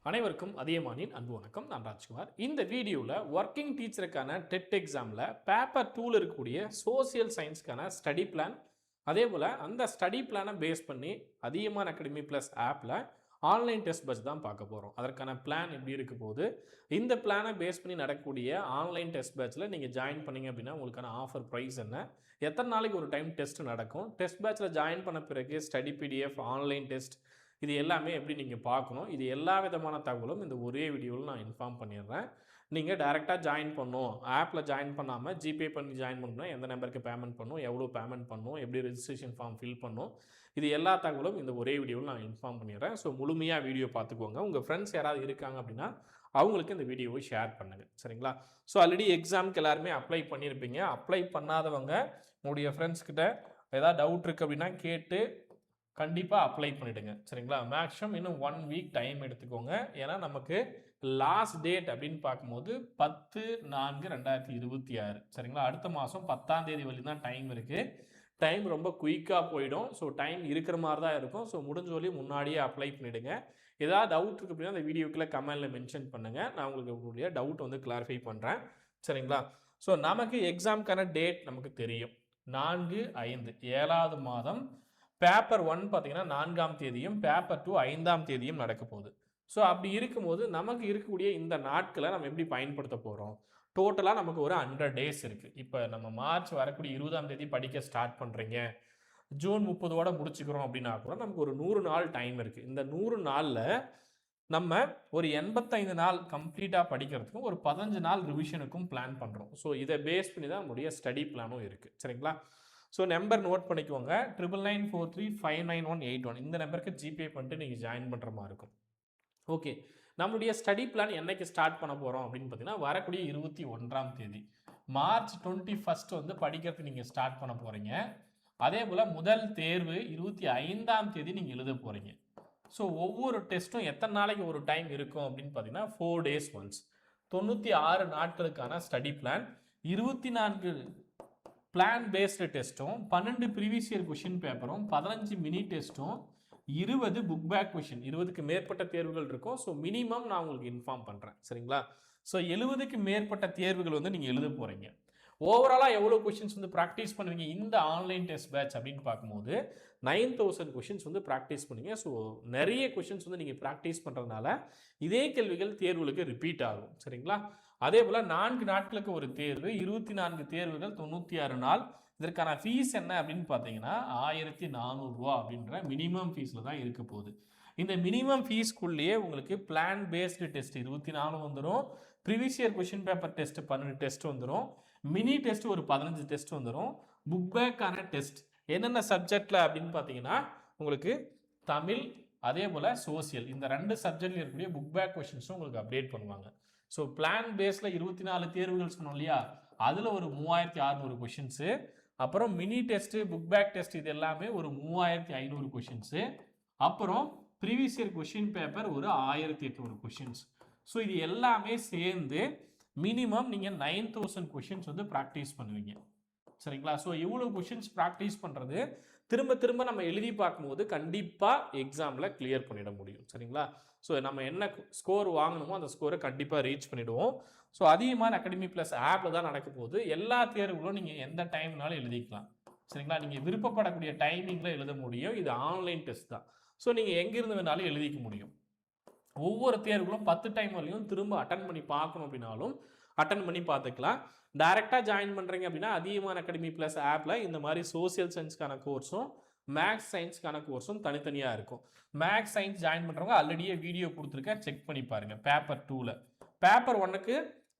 அனைவருக்கும் அதியமானின் அன்பு வணக்கம். நான் ராஜ்குமார். இந்த வீடியோவில் ஒர்க்கிங் டீச்சருக்கான டெட் எக்ஸாமில் பேப்பர் 2ல் இருக்கக்கூடிய சோசியல் சயின்ஸ்க்கான ஸ்டடி பிளான், அதே போல் அந்த ஸ்டடி பிளானை பேஸ் பண்ணி அதியமான் அகாடமி ப்ளஸ் ஆப்பில் ஆன்லைன் டெஸ்ட் பேட்ச் தான் பார்க்க போகிறோம். அதற்கான பிளான் எப்படி இருக்க போகுது, இந்த பிளானை பேஸ் பண்ணி நடக்கக்கூடிய ஆன்லைன் டெஸ்ட் பேட்சில் நீங்கள் ஜாயின் பண்ணிங்க அப்படின்னா உங்களுக்கான ஆஃபர் ப்ரைஸ் என்ன, எத்தனை நாளைக்கு ஒரு டைம் டெஸ்ட் நடக்கும், டெஸ்ட் பேட்சில் ஜாயின் பண்ண பிறகு ஸ்டடி பிடிஎஃப், ஆன்லைன் டெஸ்ட், இது எல்லாமே எப்படி நீங்கள் பார்க்கணும், இது எல்லா விதமான தகவலும் இந்த ஒரே வீடியோவில் நான் இன்ஃபார்ம் பண்ணிடுறேன். நீங்கள் டைரெக்டாக ஜாயின் பண்ணணும், ஆப்பில் ஜாயின் பண்ணாமல் ஜிபே பண்ணி ஜாயின் பண்ணணும், எந்த நம்பருக்கு பேமெண்ட் பண்ணணும், எவ்வளோ பேமெண்ட் பண்ணணும், எப்படி ரெஜிஸ்ட்ரேஷன் ஃபார்ம் ஃபில் பண்ணணும், இது எல்லா தகவலும் இந்த ஒரே வீடியோவில் நான் இன்ஃபார்ம் பண்ணிடுறேன். ஸோ முழுமையாக வீடியோ பார்த்துக்கோங்க. உங்கள் ஃப்ரெண்ட்ஸ் யாராவது இருக்காங்க அப்படின்னா அவங்களுக்கு இந்த வீடியோவை ஷேர் பண்ணுங்கள், சரிங்களா? ஸோ ஆல்ரெடி எக்ஸாமுக்கு எல்லாருமே அப்ளை பண்ணியிருப்பீங்க. அப்ளை பண்ணாதவங்க உங்களுடைய ஃப்ரெண்ட்ஸ்கிட்ட ஏதாவது டவுட் இருக்குது அப்படின்னா கேட்டு கண்டிப்பாக அப்ளை பண்ணிவிடுங்க, சரிங்களா? மேக்ஸிமம் இன்னும் 1 வீக் டைம் எடுத்துக்கோங்க. ஏன்னா நமக்கு லாஸ்ட் டேட் அப்படின்னு பார்க்கும்போது 10/4/2026, சரிங்களா? அடுத்த மாதம் 10ஆம் தேதி வரைக்கும் தான் டைம் இருக்குது. டைம் ரொம்ப குயிக்காக போயிடும். ஸோ டைம் இருக்கிற மாதிரி தான் இருக்கும். ஸோ முடிஞ்ச வரையும் முன்னாடியே அப்ளை பண்ணிவிடுங்க. ஏதாவது டவுட் இருக்குது அப்படின்னா அந்த வீடியோக்குள்ளே கமெண்டில் மென்ஷன் பண்ணுங்கள். நான் உங்களுக்கு உங்களுடைய டவுட் வந்து கிளாரிஃபை பண்ணுறேன், சரிங்களா? ஸோ நமக்கு எக்ஸாமுக்கான டேட் நமக்கு தெரியும். 4/5 7வது மாதம். பேப்பர் 1 பார்த்தீங்கன்னா 4ஆம் தேதியும், பேப்பர் 2 5ஆம் தேதியும் நடக்க போகுது. ஸோ அப்படி இருக்கும்போது நமக்கு இருக்கக்கூடிய இந்த நாட்களை நம்ம எப்படி பயன்படுத்த போகிறோம்? டோட்டலாக நமக்கு ஒரு 100 டேஸ் இருக்குது. இப்போ நம்ம மார்ச் வரக்கூடிய 20ஆம் தேதி படிக்க ஸ்டார்ட் பண்ணுறீங்க, ஜூன் 30ஓட முடிச்சுக்கிறோம் அப்படின்னா கூட நமக்கு ஒரு 100 நாள் டைம் இருக்குது. இந்த 100 நாளில் நம்ம ஒரு 85 நாள் கம்ப்ளீட்டாக படிக்கிறதுக்கும் ஒரு 15 நாள் ரிவிஷனுக்கும் பிளான் பண்ணுறோம். ஸோ இதை பேஸ் பண்ணி தான் நம்முடைய ஸ்டடி பிளானும் இருக்குது, சரிங்களா? ஸோ நம்பர் நோட் பண்ணிக்கோங்க. 9994359181 இந்த நம்பருக்கு ஜிபே பண்ணிட்டு நீங்கள் ஜாயின் பண்ணுற மாதிரி இருக்கும். ஓகே, நம்மளுடைய ஸ்டடி பிளான் என்னைக்கு ஸ்டார்ட் பண்ண போகிறோம் அப்படின்னு பார்த்தீங்கன்னா வரக்கூடிய 21ஆம் தேதி மார்ச் 21 வந்து படிக்கிறதுக்கு நீங்கள் ஸ்டார்ட் பண்ண போகிறீங்க. அதே போல் முதல் தேர்வு 25ஆம் தேதி நீங்கள் எழுத போகிறீங்க. ஸோ ஒவ்வொரு டெஸ்ட்டும் எத்தனை நாளைக்கு ஒரு டைம் இருக்கும் அப்படின்னு பார்த்தீங்கன்னா 4 days ஒன்ஸ். 96 நாட்களுக்கான ஸ்டடி பிளான், 24 பிளான் பேஸ்டு டெஸ்ட்டும், 12 ப்ரீவியஸ் இயர் கொஷின் பேப்பரும், 15 மினி டெஸ்ட்டும், 20 புக் பேக் கொஷின், 20க்கு மேற்பட்ட தேர்வுகள் இருக்கும். ஸோ மினிமம் நான் உங்களுக்கு இன்ஃபார்ம் பண்ணுறேன், சரிங்களா? ஸோ 70க்கு மேற்பட்ட தேர்வுகள் வந்து நீங்கள் எழுத போகிறீங்க. ஓவராலாக எவ்வளோ கொஷின்ஸ் வந்து ப்ராக்டிஸ் பண்ணுவீங்க இந்த ஆன்லைன் டெஸ்ட் பேட்ச் அப்படின்னு பார்க்கும்போது 9000 கொஷின்ஸ் வந்து ப்ராக்டிஸ் பண்ணுவீங்க. ஸோ நிறைய கொஷின்ஸ் வந்து நீங்கள் ப்ராக்டிஸ் பண்ணுறதுனால இதே கேள்விகள் தேர்வுகளுக்கு ரிப்பீட் ஆகும், சரிங்களா? அதே போல் 4 நாட்களுக்கு ஒரு தேர்வு, 24 தேர்வுகள், 96 நாள். இதற்கான ஃபீஸ் என்ன அப்படின்னு பார்த்தீங்கன்னா 1400 ரூபா அப்படின்ற மினிமம் ஃபீஸில் தான் இருக்க போகுது. இந்த மினிமம் ஃபீஸ்க்குள்ளேயே உங்களுக்கு பிளான் பேஸ்டு டெஸ்ட் 24 வந்துடும், previous year question paper test 12 test வந்துடும், மினி டெஸ்ட் ஒரு 15 டெஸ்ட் வந்துடும், புக் பேக்கான டெஸ்ட் என்னென்ன சப்ஜெக்டில் அப்படின்னு பார்த்தீங்கன்னா உங்களுக்கு தமிழ், அதே போல் சோசியல், இந்த 2 சப்ஜெக்டில் இருக்கக்கூடிய புக் பேக் கொஷின்ஸும் உங்களுக்கு அப்டேட் பண்ணுவாங்க. ஸோ பிளான் பேஸில் 24 தேர்வுகள் சொன்னோம் இல்லையா, அதில் ஒரு 3600 கொஷின்ஸு, அப்புறம் mini test, book back test இது எல்லாமே ஒரு 3500 கொஷின்ஸு, அப்புறம் ப்ரீவியஸ் இயர் கொஷின் பேப்பர் ஒரு 1800 கொஷின்ஸ். ஸோ இது எல்லாமே சேர்ந்து மினிமம் நீங்கள் 9000 கொஷின்ஸ் வந்து ப்ராக்டிஸ் பண்ணுவீங்க, சரிங்களா? ஸோ இவ்வளோ கொஷின்ஸ் ப்ராக்டிஸ் பண்ணுறது திரும்ப திரும்ப நம்ம எழுதி பார்க்கும்போது கண்டிப்பாக எக்ஸாமில் கிளியர் பண்ணிட முடியும், சரிங்களா? ஸோ நம்ம என்ன ஸ்கோர் வாங்கணுமோ அந்த ஸ்கோரை கண்டிப்பாக ரீச் பண்ணிவிடுவோம். ஸோ அதியமான் அகாடமி ப்ளஸ் ஆப்பில் தான் நடக்க போகுது. எல்லா தேர்வுகளும் நீங்கள் எந்த டைம்னாலும் எழுதிக்கலாம், சரிங்களா? நீங்கள் விருப்பப்படக்கூடிய டைமிங்கில் எழுத முடியும். இது ஆன்லைன் டெஸ்ட் தான். ஸோ நீங்கள் எங்கேருந்து வேணாலும் எழுதிக்க முடியும். ஒவ்வொரு தேர்வுகளும் 10 டைம் வரையும் திரும்ப அட்டன் பண்ணி பார்க்கணும் அப்படின்னாலும் அட்டன் பண்ணி பார்த்துக்கலாம். டைரெக்டாக ஜாயின் பண்ணுறீங்க அப்படின்னா அதியமான் அகாடமி ப்ளஸ் ஆப்பில் இந்த மாதிரி சோசியல் சயின்ஸ்க்கான கோர்ஸும் மேக்ஸ் சயின்ஸ்க்கான கோர்ஸும் தனித்தனியாக இருக்கும். மேக்ஸ் சயின்ஸ் ஜாயின் பண்ணுறவங்க ஆல்ரெடியே வீடியோ கொடுத்துருக்கேன், செக் பண்ணி பாருங்கள். பேப்பர் 2ல், பேப்பர் 1க்கு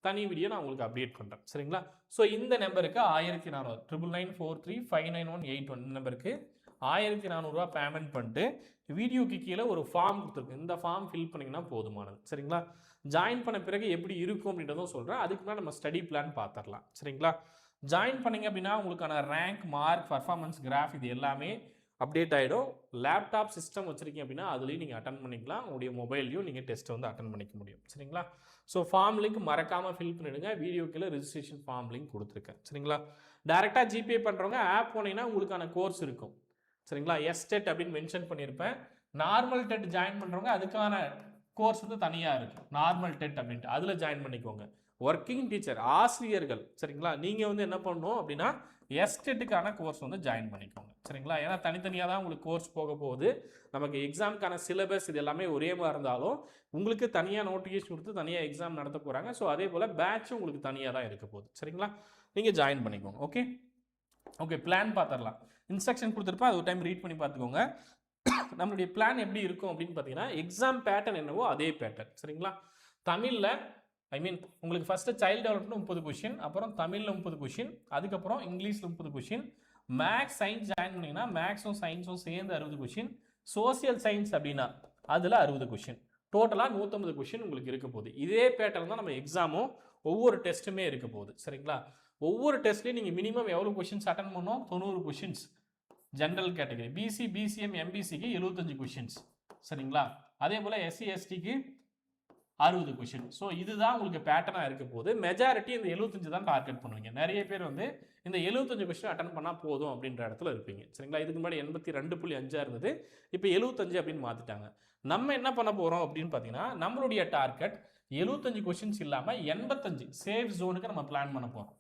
தனி வீடியோ நான் உங்களுக்கு அப்டேட் பண்ணுறேன், சரிங்களா? ஸோ இந்த நம்பருக்கு 1400 9994359181 இந்த நம்பருக்கு 1400 ரூபா பேமெண்ட் பண்ணிட்டு வீடியோக்கு கீழே ஒரு ஃபார்ம் கொடுத்துருக்கு. இந்த ஃபார்ம் ஃபில் பண்ணிங்கன்னா போதுமானது, சரிங்களா? ஜாயின் பண்ண பிறகு எப்படி இருக்கும் அப்படின்றதும் சொல்கிறேன். அதுக்கு மேலே நம்ம ஸ்டடி பிளான் பார்த்துடலாம், சரிங்களா? ஜாயின் பண்ணிங்க அப்படின்னா உங்களுக்கான ரேங்க், மார்க், பர்ஃபார்மன்ஸ் கிராஃப் இது எல்லாமே அப்டேட் ஆகிடும். லேப்டாப் சிஸ்டம் வச்சுருக்கீங்க அப்படின்னா அதுலேயும் நீங்கள் அட்டன் பண்ணிக்கலாம். உங்களுடைய மொபைல்லையும் நீங்கள் டெஸ்ட்டை வந்து அட்டன் பண்ணிக்க முடியும், சரிங்களா? ஸோ ஃபார்ம் லிங்க் மறக்காமல் ஃபில் பண்ணிவிடுங்க. வீடியோக்கில் ரெஜிஸ்ட்ரேஷன் ஃபார்ம் லிங்க் கொடுத்துருக்கேன், சரிங்களா? டேரெக்டாக ஜிபே பண்ணுறவங்க ஆப் போனீங்கன்னா உங்களுக்கான கோர்ஸ் இருக்கும், சரிங்களா? எஸ்டெட் அப்படின்னு மென்ஷன் பண்ணியிருப்பேன். நார்மல் டெட் ஜாயின் பண்ணுறவங்க அதுக்கான கோர்ஸ் வந்து தனியாக இருக்குது, நார்மல் டெட் அப்படின்ட்டு, அதில் ஜாயின் பண்ணிக்கோங்க. ஒர்க்கிங் டீச்சர் ஆசிரியர்கள் சரிங்களா, நீங்கள் வந்து என்ன பண்ணணும் அப்படின்னா எஸ்டெட்டுக்கான கோர்ஸ் வந்து ஜாயின் பண்ணிக்கோங்க சரிங்களா. ஏன்னா தனித்தனியாக தான் உங்களுக்கு கோர்ஸ் போக போகுது. நமக்கு எக்ஸாமுக்கான சிலபஸ் இது எல்லாமே ஒரே மாதிரி இருந்தாலும் உங்களுக்கு தனியாக நோட்டிஃபிகேஷன் கொடுத்து தனியாக எக்ஸாம் நடத்த போகிறாங்க. ஸோ அதே போல் பேட்சும் உங்களுக்கு தனியாக தான் இருக்க போகுது சரிங்களா. நீங்கள் ஜாயின் பண்ணிக்கோங்க. ஓகே ஓகே, பிளான் பார்த்துடலாம். இன்ஸ்ட்ரக்ஷன் கொடுத்துருப்பேன், அது ஒரு டைம் ரீட் பண்ணி பார்த்துக்கோங்க. நம்மளுடைய பிளான் எப்படி இருக்கும் அப்படின்னு பார்த்தீங்கன்னா எக்ஸாம் பேட்டர்ன் என்னவோ அதே பேட்டர்ன் சரிங்களா. தமிழில் உங்களுக்கு ஃபர்ஸ்ட் சைல்டு டெவலப்மெண்ட் 30 கொஷின், அப்புறம் தமிழில் 30 கொஷின், அதுக்கப்புறம் இங்கிலீஷில் 30 கொஷின், மேக்ஸ் சயின்ஸ் ஜாயின் பண்ணிங்கன்னா மேக்ஸும் சயின்ஸும் சேர்ந்து 60 கொஷின், சோசியல் சயின்ஸ் அப்படின்னா அதில் 60 கொஷின், டோட்டலாக 150 கொஷின் உங்களுக்கு இருக்க போகுது. இதே பேட்டர்ன் தான் நம்ம எக்ஸாமும் ஒவ்வொரு டெஸ்ட்டுமே இருக்க போகுது சரிங்களா. ஒவ்வொரு டெஸ்ட்லையும் நீங்கள் மினிமம் எவ்வளோ கொஷின்ஸ் அட்டன் பண்ணோம், 90 questions general category, BC BCM எம்பிசிக்கு 75 கொஷின்ஸ் சரிங்களா. அதே போல் எஸ்சி எஸ்டிக்கு 60 கொஷின். ஸோ இதுதான் உங்களுக்கு பேட்டர்னாக இருக்க போது. மெஜாரிட்டி இந்த 75 தான் டார்கெட் பண்ணுவீங்க. நிறைய பேர் வந்து இந்த 75 கொஷின் அட்டன் பண்ணால் போதும் அப்படின்ற இடத்துல இருப்பீங்க சரிங்களா. இதுக்கு முன்னாடி 82.5 இருந்தது, இப்போ 75 அப்படின்னு மாற்றிட்டாங்க. நம்ம என்ன பண்ண போகிறோம் அப்படின்னு பார்த்தீங்கன்னா நம்மளுடைய டார்கெட் 75 கொஷின்ஸ் இல்லாமல் 85 சேஃப் ஜோனுக்கு நம்ம பிளான் பண்ண போகிறோம்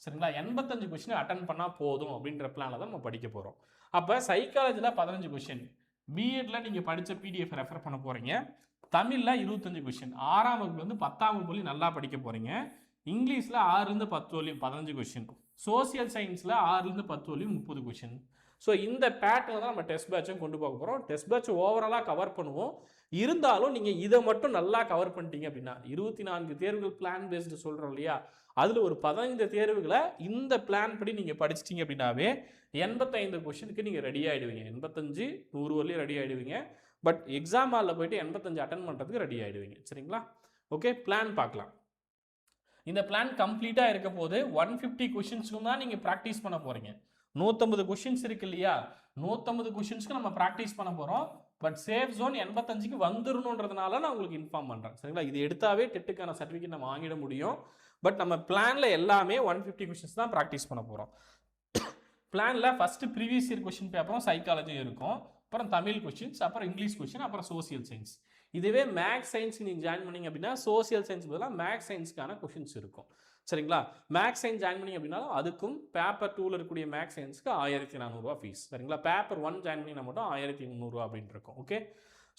சரிங்களா. 85 கொஷின் அட்டன் பண்ணால் போதும் அப்படின்ற பிளானில் தான் நம்ம படிக்க போகிறோம். அப்போ சைக்காலஜியில் 15 கொஷின், பிஎட்ல நீங்கள் படித்த பிடிஎஃப் ரெஃபர் பண்ண போகிறீங்க, தமிழில் 25 கொஷின், 6ஆம் வகுப்புலேருந்து 10ஆம் வகுப்பு நல்லா படிக்க போகிறீங்க, இங்கிலீஷில் 6லேருந்து 10 வரையும் 15 கொஷின், சோசியல் சயின்ஸில் 6லேருந்து 10 வரையும் 30 கொஷின். ஸோ இந்த பேட்டர்ல தான் நம்ம டெஸ்ட் பேட்சும் கொண்டு போக போகிறோம். டெஸ்ட் பேட்ச் ஓவராலாக கவர் பண்ணுவோம். இருந்தாலும் நீங்கள் இதை மட்டும் நல்லா கவர் பண்ணிட்டீங்க அப்படின்னா 24 தேர்வுகள் பிளான் பேஸ்டு சொல்கிறோம் இல்லையா, அதில் ஒரு 15 தேர்வுகளை இந்த பிளான் படி நீங்கள் படிச்சிட்டிங்க அப்படின்னாவே 85 கொஷினுக்கு நீங்கள் ரெடி ஆகிடுவீங்க. 85 100 வரலையும் ரெடி ஆகிடுவீங்க. பட் எக்ஸாம் ஹாலில் போயிட்டு 85 அட்டன் பண்ணுறதுக்கு ரெடி ஆகிடுவீங்க சரிங்களா. ஓகே, பிளான் பார்க்கலாம். இந்த பிளான் கம்ப்ளீட்டாக இருக்க போது 150 கொஷின்ஸ்க்கும் தான் நீங்கள் ப்ராக்டிஸ் பண்ண போகிறீங்க. 150 கொஷின்ஸ் இருக்கு இல்லையா, 150 கொஷின்ஸ்க்கு நம்ம ப்ராக்டிஸ் பண்ண போகிறோம். பட் சேஃப் ஜோன் 85க்கு வந்துடணுன்றதுனால நான் உங்களுக்கு இன்ஃபார்ம் பண்ணுறேன் சரிங்களா. இது எடுத்தாவே டெட்டுக்கான சர்டிஃபிகேட் நம்ம வாங்கிட முடியும். பட் நம்ம பிளானில் எல்லாமே 150 கொஷின்ஸ் தான் ப்ராக்டிஸ் பண்ண போகிறோம். பிளானில் ஃபஸ்ட்டு ப்ரீவியஸ் இயர் கொஷின் பேப்பரும் சைக்காலஜியும் இருக்கும், அப்புறம் தமிழ் கொஷின்ஸ், அப்புறம் இங்கிலீஷ் கொஷின், அப்புறம் சோசியல் சயின்ஸ். இதுவே மேக்ஸ் சயின்ஸ் நீங்கள் ஜாயின் பண்ணிங்க அப்படின்னா சோசியல் சயின்ஸ் பதிலாக மேக்ஸ் சயின்ஸ்க்கான கொஷின்ஸ் இருக்கும் சரிங்களா. மேக்ஸ் சயின்ஸ் ஜாயின் பண்ணிங்க அப்படின்னா அதுக்கும் பேப்பர் 2ல் இருக்கக்கூடிய மேக்ஸ் சயின்ஸ்க்கு 1400 ஃபீஸ் சரிங்களா. பேப்பர் 1 ஜாயின் பண்ணிங்கன்னா மட்டும் 1300 அப்படின்னு இருக்கும். ஓகே,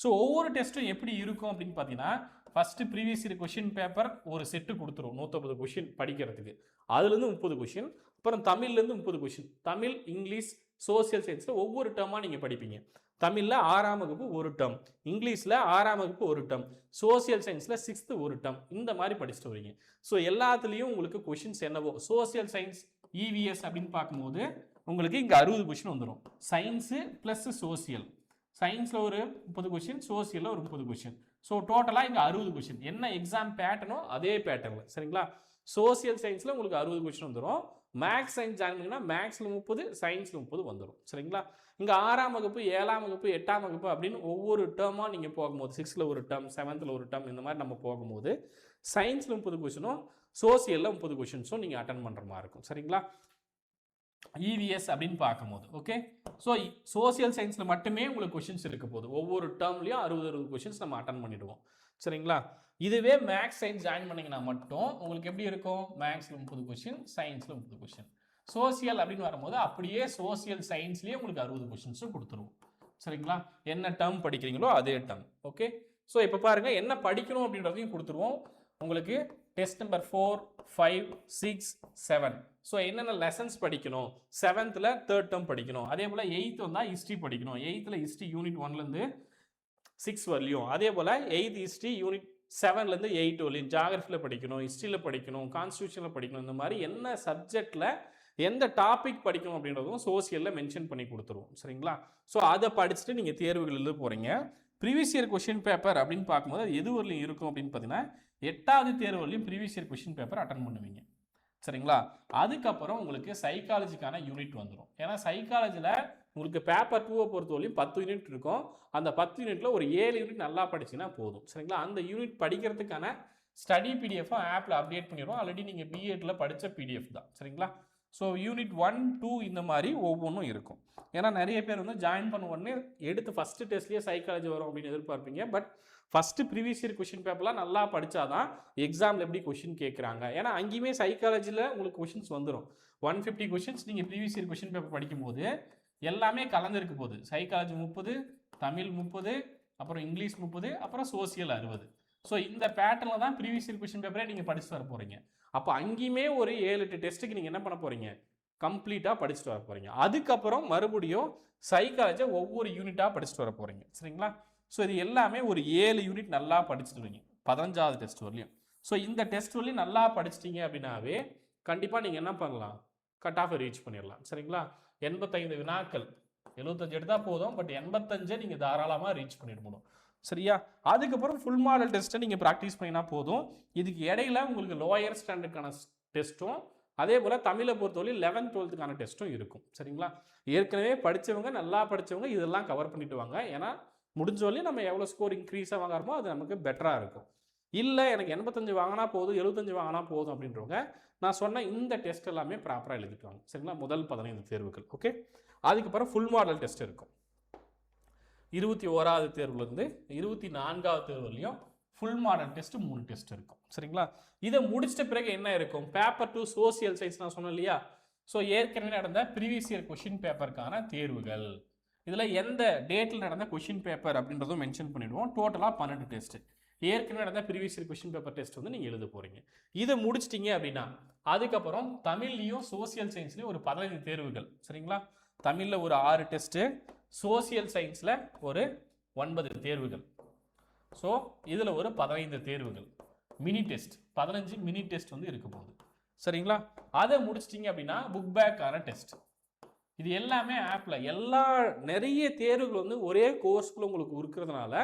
ஸோ ஒவ்வொரு டெஸ்ட்டும் எப்படி இருக்கும் அப்படின்னு பார்த்தீங்கன்னா first previous year question paper ஒரு செட்டு கொடுத்துரும் 150 கொஷின் படிக்கிறதுக்கு, அதுலேருந்து 30 கொஷின், அப்புறம் தமிழ்லேருந்து 30 கொஷின், தமிழ் இங்கிலீஷ் சோசியல் சயின்ஸில் ஒவ்வொரு டேர்மாக நீங்கள் படிப்பீங்க. தமிழில் 6ஆம் வகுப்பு ஒரு டேர்ம், இங்கிலீஷில் 6ஆம் வகுப்பு ஒரு டேர்ம், சோசியல் சயின்ஸில் 6th ஒரு டேர்ம், இந்த மாதிரி படிச்சுட்டு வரீங்க. ஸோ எல்லாத்துலேயும் உங்களுக்கு கொஷின்ஸ் என்னவோ, சோசியல் சயின்ஸ் இவிஎஸ் அப்படின்னு பார்க்கும்போது உங்களுக்கு இங்கே 60 கொஷின் வந்துடும். சயின்ஸு ப்ளஸ் சோசியல், சயின்ஸில் ஒரு 30 கொஷின், சோசியலில் ஒரு 30 கொஷின். ஸோ டோட்டலாக இங்கே 60 கொஷின். என்ன எக்ஸாம் பேட்டர்னோ அதே பேட்டர்னில் சரிங்களா. சோசியல் சயின்ஸில் உங்களுக்கு 60 கொஷின் வந்துடும். மேக்ஸ் சயின்ஸ் ஜாயின் பண்ணிங்கன்னா மேக்ஸில் 30, சயின்ஸில் 30 வந்துடும் சரிங்களா. இங்கே 6ஆம் வகுப்பு 7ஆம் வகுப்பு 8ஆம் வகுப்பு அப்படின்னு ஒவ்வொரு டேர்மாக நீங்கள் போகும்போது 6ல் ஒரு டேர்ம் 7th ஒரு டேர்ம் இந்த மாதிரி நம்ம போகும்போது சயின்ஸில் 30 கொஷினும் சோசியலில் 30 கொஷின்ஸும் நீங்கள் அட்டன் பண்ணுற மாதிரி இருக்கும் சரிங்களா. இவிஎஸ் அப்படின்னு பார்க்கும்போது ஓகே. ஸோ சோசியல் சயின்ஸில் மட்டுமே உங்களுக்கு கொஷின்ஸ் இருக்க போகுது. ஒவ்வொரு டேர்ம்லையும் 60 கொஷின்ஸ் நம்ம அட்டன் பண்ணிடுவோம் சரிங்களா. இதுவே மேக்ஸ் சயின்ஸ் ஜாயின் பண்ணிங்கன்னா மட்டும் உங்களுக்கு எப்படி இருக்கும், மேக்ஸில் 30 கொஷின், சயின்ஸில் 30 கொஷின், சோசியல் அப்படின்னு வரும்போது அப்படியே சோசியல் சயின்ஸ்லேயே உங்களுக்கு 60 கொஷின்ஸும் கொடுத்துருவோம் சரிங்களா. என்ன டேர்ம் படிக்கிறீங்களோ அதே டேர்ம். ஓகே, ஸோ இப்போ பாருங்கள் என்ன படிக்கணும் அப்படின்றதையும் கொடுத்துருவோம் உங்களுக்கு. Test number 4, 5, 6, 7. ஸோ என்னென்ன லெசன்ஸ் படிக்கணும், 7th 3rd டேர்ம் படிக்கணும், அதே போல் 8th வந்தால் ஹிஸ்ட்ரி படிக்கணும், 8th ஹிஸ்ட்ரி யூனிட் 1லேருந்து 6 வரலையும், அதே போல் 8th ஹிஸ்ட்ரி யூனிட் 7லேருந்து 8 வரலையும் ஜியாகிரஃபியில் படிக்கணும், ஹிஸ்ட்ரியில் படிக்கணும், கான்ஸ்டியூஷனில் படிக்கணும், இந்த மாதிரி என்ன சப்ஜெக்டில் எந்த டாபிக் படிக்கணும் அப்படின்றதும் சோசியலில் மென்ஷன் பண்ணி கொடுத்துருவோம் சரிங்களா. ஸோ அதை படிச்சுட்டு நீங்கள் தேர்வுகள் எழுத போகிறீங்க. ப்ரீவியஸ் இயர் கொஷின் பேப்பர் அப்படின்னு பார்க்கும்போது அது எது வரலையும் இருக்கும் அப்படின்னு பார்த்தீங்கன்னா 8வது தேர்வு வரலையும் previous year question paper attend பண்ணுவீங்க சரிங்களா. அதுக்கப்புறம் உங்களுக்கு சைக்காலஜிக்கான யூனிட் வந்துடும். ஏன்னா சைக்காலஜியில் உங்களுக்கு பேப்பர் 2 பொறுத்தவரையும் 10 யூனிட் இருக்கும். அந்த 10 யூனிட்டில் ஒரு 7 யூனிட் நல்லா படிச்சிங்கன்னா போதும் சரிங்களா. அந்த யூனிட் படிக்கிறதுக்கான ஸ்டடி பிடிஎஃப்பும் ஆப்பில் அப்டேட் பண்ணிடுவோம். ஆல்ரெடி நீங்கள் பிஎட்ல படித்த பிடிஎஃப் தான் சரிங்களா. ஸோ யூனிட் 1, 2 இந்த மாதிரி ஒவ்வொன்றும் இருக்கும். ஏன்னா நிறைய பேர் வந்து ஜாயின் பண்ண உடனே எடுத்து ஃபஸ்ட்டு டெஸ்ட்லேயே சைக்காலஜி வரும் அப்படின்னு எதிர்பார்ப்பீங்க. But first previous year question பேப்பர்லாம் நல்லா படித்தாதான் எக்ஸாமில் எப்படி கொஷின் கேட்குறாங்க. ஏன்னா அங்கேயுமே சைக்காலஜியில் உங்களுக்கு கொஷின்ஸ் வந்துடும். 150 கொஷின்ஸ் நீங்கள் ப்ரீவியஸ் இயர் கொஷின் பேப்பர் படிக்கும்போது எல்லாமே கலந்துருக்கு போகுது. சைக்காலஜி 30, தமிழ் 30, அப்புறம் இங்கிலீஷ் 30, அப்புறம் சோசியல் 60. ஸோ இந்த பேட்டர்னில் தான் ப்ரீவியஸ் இயர் கொஷின் பேப்பரே நீங்கள் படிச்சுட்டு வர போகிறீங்க. அப்போ அங்கேயுமே ஒரு 7-8 டெஸ்ட்டுக்கு நீங்கள் என்ன பண்ண போகிறீங்க, கம்ப்ளீட்டாக படிச்சுட்டு வர போகிறீங்க. அதுக்கப்புறம் மறுபடியும் சைக்காலஜியை ஒவ்வொரு யூனிட்டாக படிச்சுட்டு வர போகிறீங்க. சரிங்களா? ஸோ இது எல்லாமே ஒரு 7 யூனிட் நல்லா படிச்சுட்டு வரீங்க 15வது டெஸ்ட் வரலையும். ஸோ இந்த டெஸ்ட் வரலையும் நல்லா படிச்சிட்டிங்க அப்படின்னாவே கண்டிப்பாக நீங்கள் என்ன பண்ணலாம், கட் ஆஃபை ரீச் பண்ணிடலாம். சரிங்களா? 85 வினாக்கள் 75 எடுத்தால் போதும், பட் 85 நீங்கள் தாராளமாக ரீச் பண்ணிட முடியும். சரியா? அதுக்கப்புறம் ஃபுல் மாடல் டெஸ்ட்டை நீங்கள் ப்ராக்டிஸ் பண்ணினா போதும். இதுக்கு இடையில உங்களுக்கு லோயர் ஸ்டாண்டர்டுக்கான டெஸ்ட்டும் அதே போல் தமிழை பொறுத்தவரை 11th 12th டெஸ்ட்டும் இருக்கும். சரிங்களா? ஏற்கனவே படித்தவங்க நல்லா படித்தவங்க இதெல்லாம் கவர் பண்ணிட்டு வாங்க. ஏன்னா முடிஞ்ச வரையும் நம்ம எவ்வளோ ஸ்கோர் இன்க்ரீஸாக வாங்குறோமோ அது நமக்கு பெட்டராக இருக்கும். இல்லை எனக்கு 85 வாங்கினா போதும் 75 வாங்கினா போதும் அப்படின்றவங்க நான் சொன்ன இந்த டெஸ்ட் எல்லாமே ப்ராப்பராக எழுதிட்டு வாங்க. சரிங்களா? முதல் 15 தேர்வுகள். ஓகே. அதுக்கப்புறம் ஃபுல் மாடல் டெஸ்ட் இருக்கும். 21வது தேர்வுலேருந்து 24வது தேர்வுலையும் ஃபுல் மாடல் டெஸ்ட் 3 டெஸ்ட் இருக்கும். சரிங்களா? இதை முடிச்சிட்ட பிறகு என்ன இருக்கும், பேப்பர் 2 சோசியல் சயின்ஸ் நான் சொன்னேன் இல்லையா. ஸோ ஏற்கனவே நடந்த ப்ரீவியஸ் இயர் கொஷின் பேப்பருக்கான தேர்வுகள், இதில் எந்த டேட்டில் நடந்த கொஷின் பேப்பர் அப்படின்றதும் மென்ஷன் பண்ணிவிடுவோம். டோட்டலாக 12 டெஸ்ட். ஏற்கனவே நடந்த previous year question paper test வந்து நீங்கள் எழுத போகிறீங்க. இதை முடிச்சிட்டிங்க அப்படின்னா அதுக்கப்புறம் தமிழ்லையும் சோசியல் சயின்ஸ்லையும் ஒரு 15 தேர்வுகள். சரிங்களா? தமிழில் ஒரு 6 டெஸ்ட்டு, சோசியல் சயின்ஸில் ஒரு 9 தேர்வுகள். ஸோ இதில் ஒரு 15 தேர்வுகள், மினி டெஸ்ட் 15 மினி டெஸ்ட் வந்து இருக்க போகுது. சரிங்களா? அதை முடிச்சிட்டிங்க அப்படின்னா புக் பேக்கான டெஸ்ட். இது எல்லாமே ஆப்பில் நிறைய தேர்வுகள் வந்து ஒரே கோர்ஸ்க்குள்ள உங்களுக்கு இருக்கிறதுனால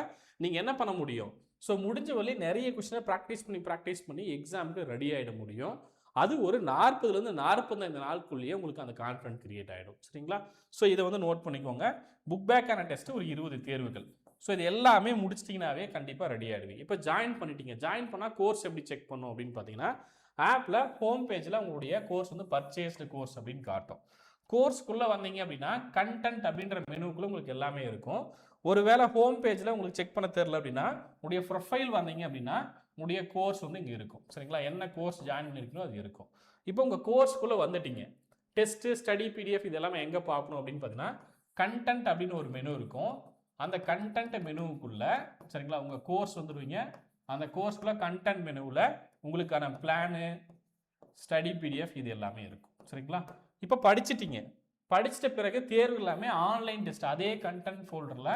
நீங்கள் என்ன பண்ண முடியும், ஸோ முடிஞ்ச வழி நிறைய கொஸ்டினை ப்ராக்டிஸ் பண்ணி எக்ஸாமுக்கு ரெடி ஆகிட முடியும். அது ஒரு 40லேருந்து 45 நாளுக்குள்ளேயே உங்களுக்கு அந்த கான்ஃபிடன்ட் கிரியேட் ஆகிடும். சரிங்களா? ஸோ இதை வந்து நோட் பண்ணிக்கோங்க. புக் பேக்கான டெஸ்ட்டு ஒரு 20 தேர்வுகள். ஸோ இது எல்லாமே முடிச்சிட்டிங்கனாவே கண்டிப்பாக ரெடி ஆகிடுவீங்க. இப்போ ஜாயின் பண்ணிட்டீங்க. ஜாயின் பண்ணால் கோர்ஸ் எப்படி செக் பண்ணும் அப்படின்னு பார்த்தீங்கன்னா ஆப்பில் ஹோம் பேஜில் உங்களுடைய கோர்ஸ் வந்து பர்ச்சேஸ்டு கோர்ஸ் அப்படின்னு காட்டும். கோர்ஸ்க்குள்ளே வந்தீங்க அப்படின்னா கண்டென்ட் அப்படின்ற மெனுக்குள்ளே உங்களுக்கு எல்லாமே இருக்கும். ஒருவேளை ஹோம் பேஜில் உங்களுக்கு செக் பண்ண தெரில அப்படின்னா உங்களுடைய ப்ரொஃபைல் வந்தீங்க அப்படின்னா உங்களுடைய கோர்ஸ் வந்து இங்கே இருக்கும். சரிங்களா? என்ன கோர்ஸ் ஜாயின் பண்ணியிருக்கணும் அது இருக்கும். இப்போ உங்கள் கோர்ஸ்க்குள்ளே வந்துட்டீங்க. டெஸ்ட்டு, ஸ்டடி, பிடிஎஃப் இது எல்லாமே எங்கே பார்க்கணும் அப்படின்னு பார்த்தீங்கன்னா கண்டென்ட் அப்படின்னு ஒரு மெனு இருக்கும். அந்த கண்டென்ட் மெனுவுக்குள்ளே சரிங்களா உங்கள் கோர்ஸ் வந்துடுவீங்க. அந்த கோர்ஸ்க்குள்ளே கண்டென்ட் மெனுவில் உங்களுக்கான பிளானு, ஸ்டடி, பிடிஎஃப் இது எல்லாமே இருக்கும். சரிங்களா? இப்போ படிச்சிட்டிங்க. படிச்சிட்ட பிறகு தேர்வு எல்லாமே ஆன்லைன் டெஸ்ட். அதே கண்டென்ட் ஃபோல்டரில்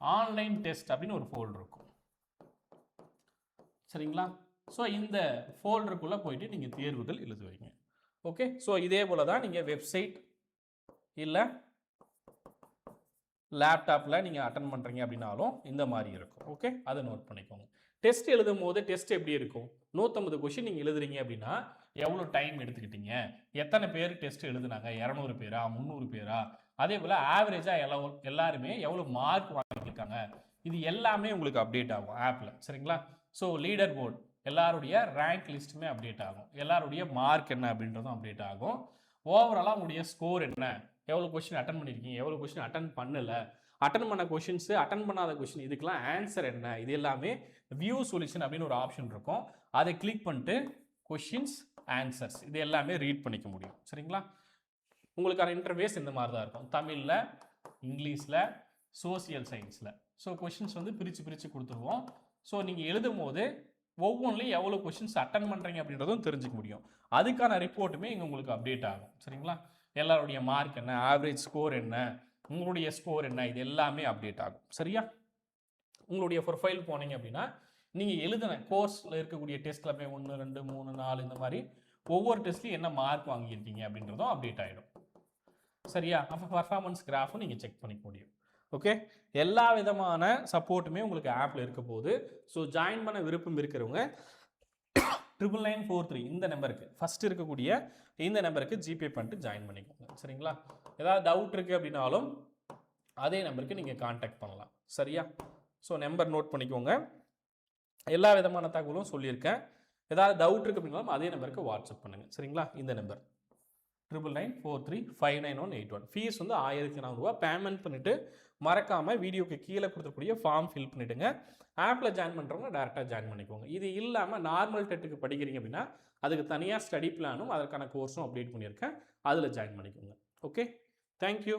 ஆன்லைன் டெஸ்ட் அப்படின்னு ஒரு ஃபோல்டர் இருக்கும். சரிங்களா? ஸோ இந்த ஃபோல்டருக்குள்ளே போயிட்டு நீங்கள் தேர்வுகள் எழுதுவீங்க. ஓகே. ஸோ இதே போல் தான் நீங்கள் வெப்சைட் இல்லை லேப்டாப்பில் நீங்கள் அட்டன் பண்ணுறீங்க அப்படின்னாலும் இந்த மாதிரி இருக்கும். ஓகே. அதை நோட் பண்ணிக்கோங்க. டெஸ்ட் எழுதும் போது டெஸ்ட் எப்படி இருக்கும், 150 கொஷின் நீங்கள் எழுதுறீங்க அப்படின்னா எவ்வளோ டைம் எடுத்துக்கிட்டீங்க, எத்தனை பேர் டெஸ்ட் எழுதுனாங்க, 200 பேரா 300 பேரா, அதே போல் ஆவரேஜாக எல்லாருமே எவ்வளோ மார்க் வாங்கியிருக்காங்க, இது எல்லாமே உங்களுக்கு அப்டேட் ஆகும் ஆப்பில். சரிங்களா? ஸோ லீடர் போர்டு எல்லாருடைய ரேங்க் லிஸ்ட்டுமே அப்டேட் ஆகும். எல்லாருடைய மார்க் என்ன அப்படின்றதும் அப்டேட் ஆகும். ஓவராலாக உங்களுடைய ஸ்கோர் என்ன, எவ்வளோ கொஷின் அட்டன் பண்ணியிருக்கீங்க, எவ்வளோ கொஷின் அட்டன் பண்ணலை, அட்டன் பண்ண கொஷின்ஸு, அட்டன் பண்ணாத கொஷின் இதுக்கெல்லாம் ஆன்சர் என்ன, இது எல்லாமே வியூ சொல்யூஷன் அப்படின்னு ஒரு ஆப்ஷன் இருக்கும். அதை கிளிக் பண்ணிட்டு கொஷின்ஸ், ஆன்சர்ஸ் இது எல்லாமே ரீட் பண்ணிக்க முடியும். சரிங்களா? உங்களுக்கான இன்டர்ஃபேஸ் இந்த மாதிரி தான் இருக்கும். தமிழில், இங்கிலீஷில், சோசியல் சயின்ஸில். ஸோ கொஷின்ஸ் வந்து பிரித்து கொடுத்துருவோம். ஸோ நீங்கள் எழுதும் போது ஒவ்வொன்றிலையும் எவ்வளோ கொஷின்ஸ் அட்டன் பண்ணுறீங்க அப்படின்றதும் தெரிஞ்சுக்க முடியும். அதுக்கான ரிப்போர்ட்டுமே இங்கே உங்களுக்கு அப்டேட் ஆகும். சரிங்களா? எல்லாருடைய மார்க் என்ன, ஆவரேஜ் ஸ்கோர் என்ன, உங்களுடைய ஸ்கோர் என்ன, இது எல்லாமே அப்டேட் ஆகும். சரியா? உங்களுடைய ப்ரொஃபைல் போனீங்க அப்படின்னா நீங்கள் எழுதின கோர்ஸில் இருக்கக்கூடிய டெஸ்ட் எல்லாமே 1, 2, 3, 4 இந்த மாதிரி ஒவ்வொரு டெஸ்ட்லையும் என்ன மார்க் வாங்கியிருக்கீங்க அப்படின்றதும் அப்டேட் ஆகிடும். சரியா? அப்போ பர்ஃபார்மன்ஸ் கிராஃபும் நீங்கள் செக் பண்ணிக்க முடியும். ஓகே. எல்லா விதமான சப்போர்ட்டுமே உங்களுக்கு ஆப்பில் இருக்க போகுது. ஸோ ஜாயின் பண்ண விருப்பம் இருக்கிறவங்க 99943 இந்த நம்பருக்கு ஃபஸ்ட்டு இருக்கக்கூடிய இந்த நம்பருக்கு ஜிபே பண்ணிட்டு ஜாயின் பண்ணிக்கோங்க. சரிங்களா? ஏதாவது டவுட் இருக்குது அப்படின்னாலும் அதே நம்பருக்கு நீங்கள் கான்டாக்ட் பண்ணலாம். சரியா? ஸோ நம்பர் நோட் பண்ணிக்கோங்க. எல்லா விதமான தகவலும் சொல்லியிருக்கேன். ஏதாவது டவுட் இருக்குது அப்படின்னாலும் அதே நம்பருக்கு வாட்ஸ்அப் பண்ணுங்கள். சரிங்களா? இந்த நம்பர் 9943599181. ஃபீஸ் வந்து 1400 ரூபா. பேமெண்ட் பண்ணிவிட்டு மறக்காமல் வீடியோக்கு கீழே கொடுத்துக்கூடிய ஃபார்ம் ஃபில் பண்ணிவிடுங்க. ஆப்பில் ஜாயின் பண்ணுறவங்க டேரெக்டாக ஜாயின் பண்ணிக்கோங்க. இது இல்லாமல் நார்மல் டெட்டுக்கு படிக்கிறீங்க அப்படின்னா அதுக்கு தனியாக ஸ்டடி பிளானும் அதற்கான கோர்ஸும் அப்டேட் பண்ணியிருக்கேன். அதில் ஜாயின் பண்ணிக்கோங்க. Okay, thank you.